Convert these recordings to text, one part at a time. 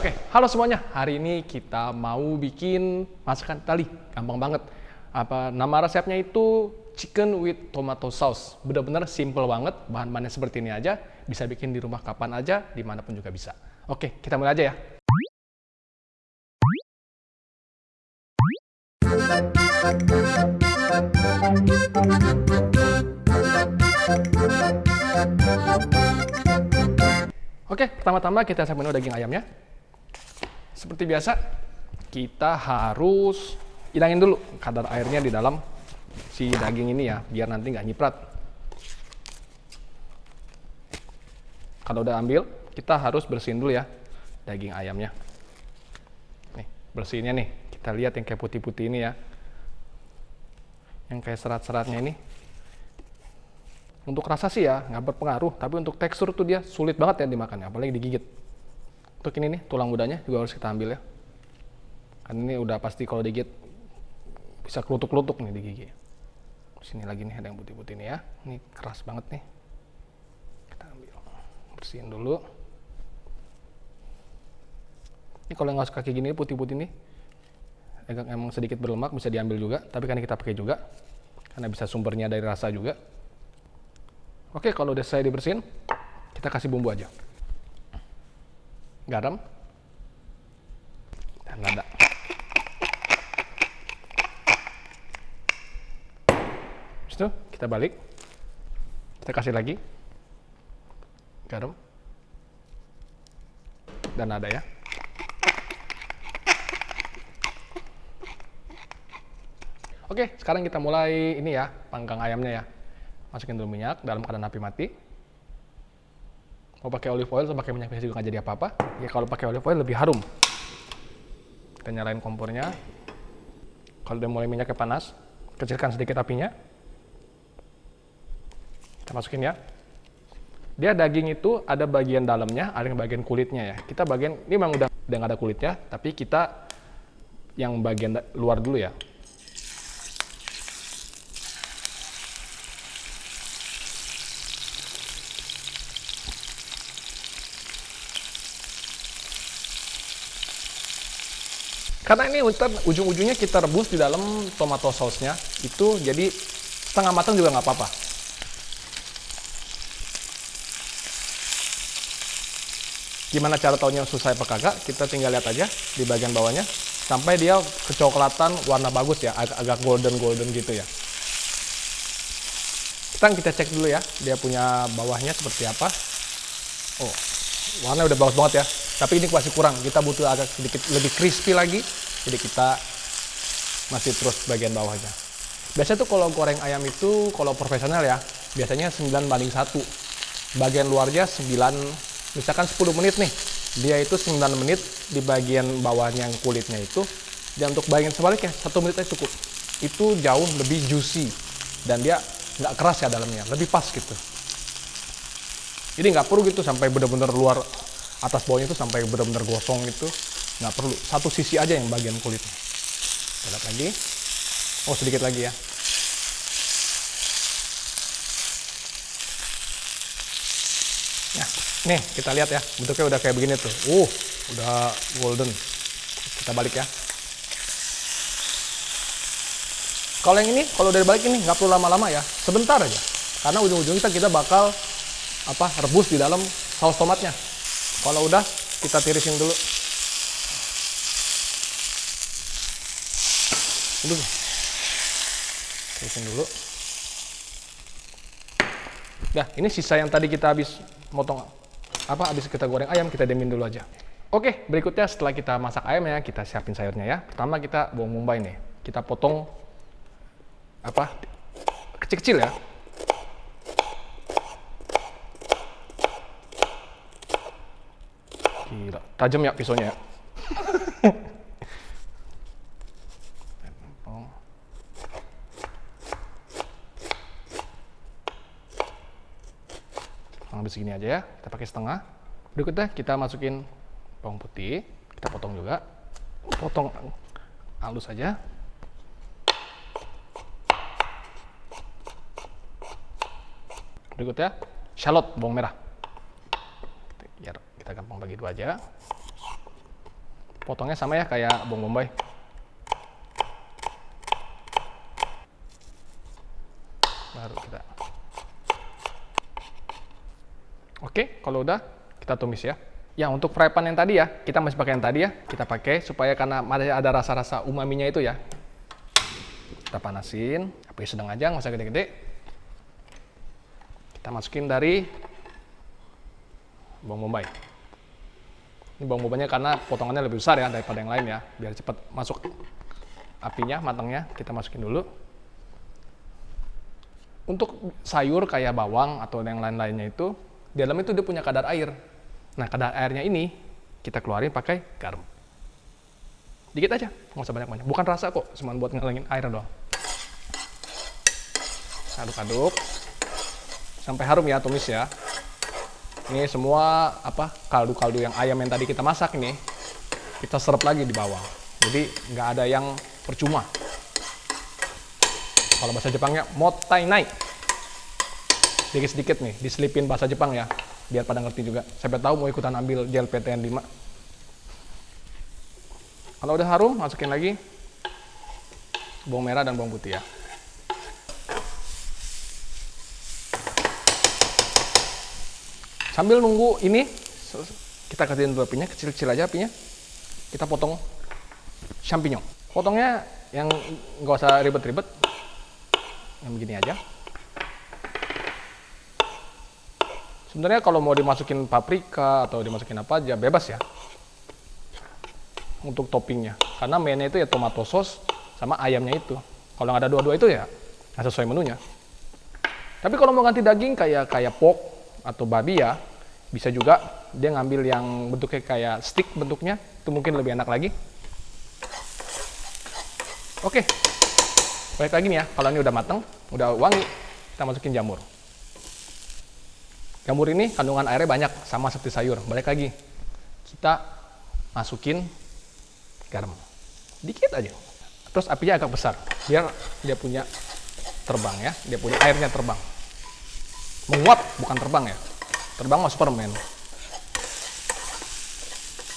Oke, halo semuanya. Hari ini kita mau bikin masakan Itali. Gampang banget. Nama resepnya itu chicken with tomato sauce. Bener-bener simple banget. Bahan-bahannya seperti ini aja. Bisa bikin di rumah kapan aja, dimanapun juga bisa. Oke, kita mulai aja ya. Oke, pertama-tama kita siapin dulu daging ayamnya. Seperti biasa, kita harus hilangin dulu kadar airnya di dalam si daging ini ya, biar nanti nggak nyiprat. Kalau udah ambil, kita harus bersihin dulu ya daging ayamnya. Nih, bersihinnya nih. Kita lihat yang kayak putih-putih ini ya. Yang kayak serat-seratnya ini. Untuk rasa sih ya, nggak berpengaruh. Tapi untuk tekstur tuh dia sulit banget ya dimakan, apalagi digigit. Untuk ini nih, tulang mudanya juga harus kita ambil ya. Kan ini udah pasti kalau digigit bisa kelutuk-kelutuk nih di gigi. Sini lagi nih ada yang putih-putih nih ya. Ini keras banget nih. Kita ambil. Bersihin dulu. Ini kalau nggak suka kayak gini putih-putih nih, emang sedikit berlemak, bisa diambil juga. Tapi kan kita pakai juga, karena bisa sumbernya dari rasa juga. Oke, kalau udah selesai dibersihin, kita kasih bumbu aja. Garam dan lada. Habis itu kita balik, kita kasih lagi garam dan lada ya. Oke, sekarang kita mulai ini ya, panggang ayamnya ya. Masukin dulu minyak dalam keadaan api mati. Mau pakai olive oil atau pakai minyak biasa juga nggak jadi apa-apa. Ya kalau pakai olive oil lebih harum. Kita nyalain kompornya. Kalau udah mulai minyaknya panas, kecilkan sedikit apinya. Kita masukin ya. Dia daging itu ada bagian dalamnya, ada yang bagian kulitnya ya. Kita bagian ini memang udah nggak ada kulitnya, tapi kita yang bagian luar dulu ya. Karena ini ujung-ujungnya kita rebus di dalam tomato sauce-nya, itu jadi setengah matang juga nggak apa-apa. Gimana cara taunya susah apa kagak? Kita tinggal lihat aja di bagian bawahnya, sampai dia kecoklatan warna bagus ya, agak golden gitu ya. Kita cek dulu ya, dia punya bawahnya seperti apa. Oh, warnanya udah bagus banget ya. Tapi ini masih kurang, kita butuh agak sedikit lebih crispy lagi. Jadi kita masih terus bagian bawahnya. Biasanya tuh kalau goreng ayam itu, kalau profesional ya, biasanya 9:1. Bagian luarnya 9, misalkan 10 menit nih. Dia itu 9 menit di bagian bawahnya yang kulitnya itu. Dan untuk bagian sebaliknya, 1 menit aja cukup. Itu jauh lebih juicy. Dan dia nggak keras ya dalamnya, lebih pas gitu. Jadi nggak perlu gitu sampai benar-benar luar atas bawahnya itu sampai benar-benar gosong itu, nggak perlu. Satu sisi aja yang bagian kulitnya. Lihat lagi. Oh, sedikit lagi ya. Nah, nih kita lihat ya, bentuknya udah kayak begini tuh. Udah golden. Kita balik ya. Kalau yang ini, kalau dari balik ini nggak perlu lama-lama ya, sebentar aja. Karena ujung-ujungnya kita bakal rebus di dalam saus tomatnya. Kalau udah, kita tirisin dulu. Tirisin dulu. Nah, ini sisa yang tadi kita habis motong habis kita goreng ayam, kita diemin dulu aja. Oke, berikutnya setelah kita masak ayamnya, kita siapin sayurnya ya. Pertama kita bawang bombay nih. Kita potong kecil-kecil ya. Gila, tajam ya pisaunya ya. Ambil segini aja ya, kita pakai setengah. Berikutnya kita masukin bawang putih, kita potong juga. Potong halus aja. Berikutnya shallot, bawang merah. Biar kita gampang bagi dua aja. Potongnya sama ya kayak bawang bombay. Baru kita. Oke, kalau udah kita tumis ya. Ya, untuk fry pan yang tadi ya, kita masih pakai yang tadi ya. Kita pakai supaya karena masih ada rasa-rasa umaminya itu ya. Kita panasin, api sedang aja, nggak usah gede-gede. Kita masukin dari bawang bombay. Ini bawang bombaynya karena potongannya lebih besar ya daripada yang lain ya, biar cepat masuk apinya, matangnya. Kita masukin dulu. Untuk sayur kayak bawang atau yang lain-lainnya itu, di dalam itu dia punya kadar air. Nah, kadar airnya ini kita keluarin pakai garam. Dikit aja, nggak usah banyak-banyak. Bukan rasa kok, cuma buat ngelangin air doang. Aduk-aduk sampai harum ya, tumis ya. Ini semua kaldu-kaldu yang ayam yang tadi kita masak ini kita serap lagi di bawang. Jadi nggak ada yang percuma. Kalau bahasa Jepangnya mottainai. Sedikit-sedikit nih diselipin bahasa Jepang ya, biar pada ngerti juga. Siapa tahu mau ikutan ambil JLPTN 5. Kalau udah harum, masukin lagi bawang merah dan bawang putih ya. Sambil nunggu ini, kita kecilin dulu apinya, kecil-kecil aja apinya. Kita potong champignon. Potongnya yang nggak usah ribet-ribet, yang begini aja. Sebenarnya kalau mau dimasukin paprika atau dimasukin apa aja, bebas ya. Untuk toppingnya, karena mainnya itu ya tomato sauce sama ayamnya itu. Kalau nggak ada dua-dua itu ya nggak sesuai menunya. Tapi kalau mau ganti daging kayak pork atau babi ya, bisa juga dia ngambil yang bentuknya kayak stick bentuknya, itu mungkin lebih enak lagi. Oke, balik lagi nih ya, kalau ini udah matang, udah wangi, kita masukin jamur. Jamur ini kandungan airnya banyak, sama seperti sayur. Balik lagi, kita masukin garam, dikit aja. Terus apinya agak besar, biar dia punya terbang ya, dia punya airnya terbang. Menguap, bukan terbang ya. Terbang mah Superman.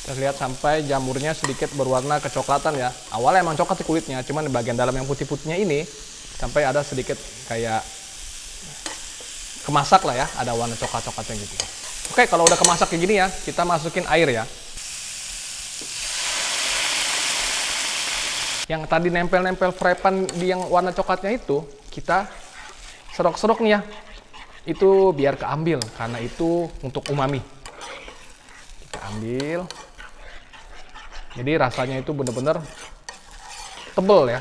Kita lihat sampai jamurnya sedikit berwarna kecoklatan ya. Awalnya emang coklat sih kulitnya, cuman di bagian dalam yang putih-putihnya ini sampai ada sedikit kayak kemasak lah ya, ada warna coklat-coklatnya gitu. Oke, kalau udah kemasak kayak gini ya, kita masukin air ya. Yang tadi nempel-nempel fry pan di yang warna coklatnya itu, kita serok-serok nih ya. Itu biar keambil, karena itu untuk umami. Kita ambil. Jadi rasanya itu bener-bener tebel ya.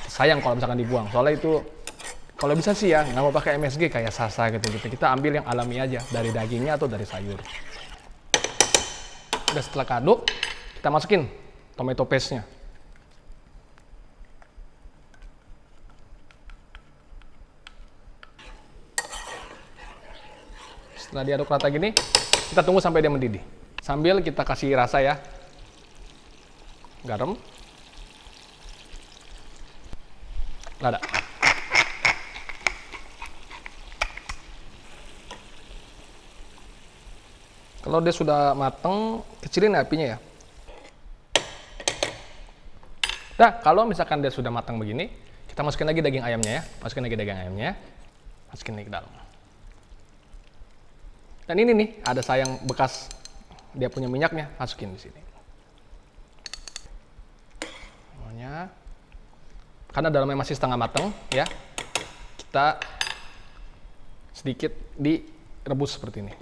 Sayang kalau misalkan dibuang, soalnya itu kalau bisa sih ya, nggak mau pakai MSG kayak sasa gitu-gitu. Kita ambil yang alami aja, dari dagingnya atau dari sayur. Udah setelah kaduk, kita masukin tomato paste-nya. Setelah diaduk rata gini, kita tunggu sampai dia mendidih. Sambil kita kasih rasa ya. Garam. Lada. Kalau dia sudah mateng, kecilin apinya ya. Nah, kalau misalkan dia sudah matang begini, kita masukin lagi daging ayamnya ya. Masukin lagi daging ayamnya. Masukin lagi ke dalam. Dan ini nih, ada sayang bekas dia punya minyaknya, masukin di sini. Semuanya. Karena dalamnya masih setengah matang, ya. Kita sedikit direbus seperti ini.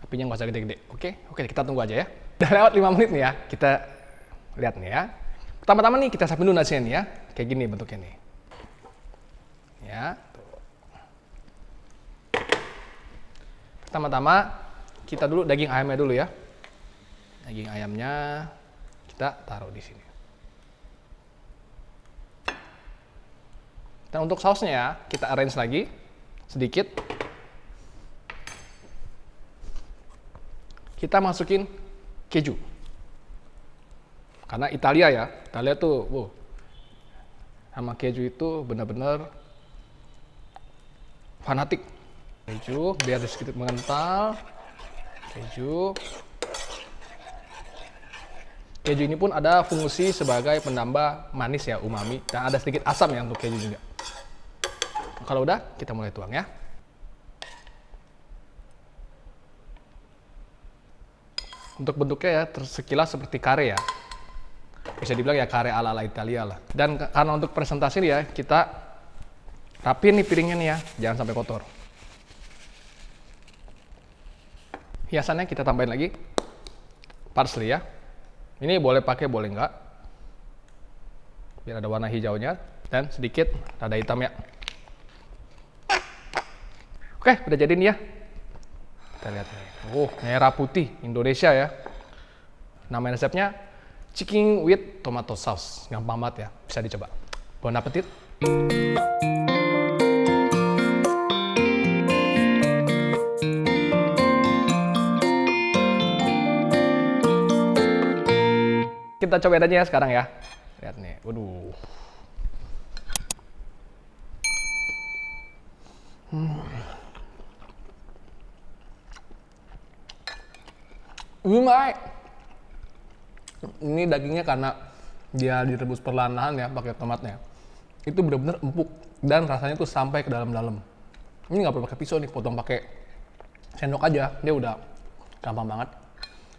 Apinya nggak usah gede-gede. Oke, kita tunggu aja ya. Udah lewat 5 menit nih ya. Kita lihat nih ya. Pertama-tama nih kita siapin dulu nasinya nih ya. Kayak gini bentuknya nih. Ya. Pertama-tama kita dulu daging ayamnya dulu ya. Daging ayamnya kita taruh di sini. Dan untuk sausnya ya, kita arrange lagi sedikit. Kita masukin keju. Karena Italia ya, Italia tuh, sama keju itu benar-benar fanatik. Keju biar sedikit mengental. Keju. Keju ini pun ada fungsi sebagai penambah manis ya, umami, dan ada sedikit asam ya untuk keju juga. Kalau udah, kita mulai tuang ya. Untuk bentuknya ya sekilas seperti kare ya. Bisa dibilang ya kare ala-ala Italia lah. Dan karena untuk presentasi nih ya, kita rapiin nih piringnya nih ya, jangan sampai kotor. Hiasannya kita tambahin lagi parsley ya. Ini boleh pakai, boleh enggak. Biar ada warna hijaunya. Dan sedikit lada hitam ya. Oke, udah jadi nih ya. Kita lihat nih. Oh, merah putih Indonesia ya. Nama resepnya chicken with tomato sauce. Gampang banget ya, bisa dicoba. Bon appetit. Kita cobain aja ya sekarang ya. Lihat nih, waduh. Umai. Ini dagingnya karena dia direbus perlahan-lahan ya pakai tomatnya. Itu benar-benar empuk dan rasanya tuh sampai ke dalam-dalam. Ini nggak perlu pakai pisau nih, potong pakai sendok aja, dia udah gampang banget.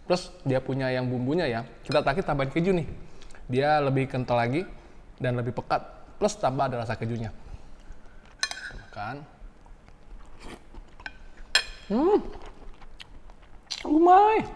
Plus dia punya yang bumbunya ya, kita terakhir tambahin keju nih. Dia lebih kental lagi dan lebih pekat. Plus tambah ada rasa kejunya. Makan. Umai.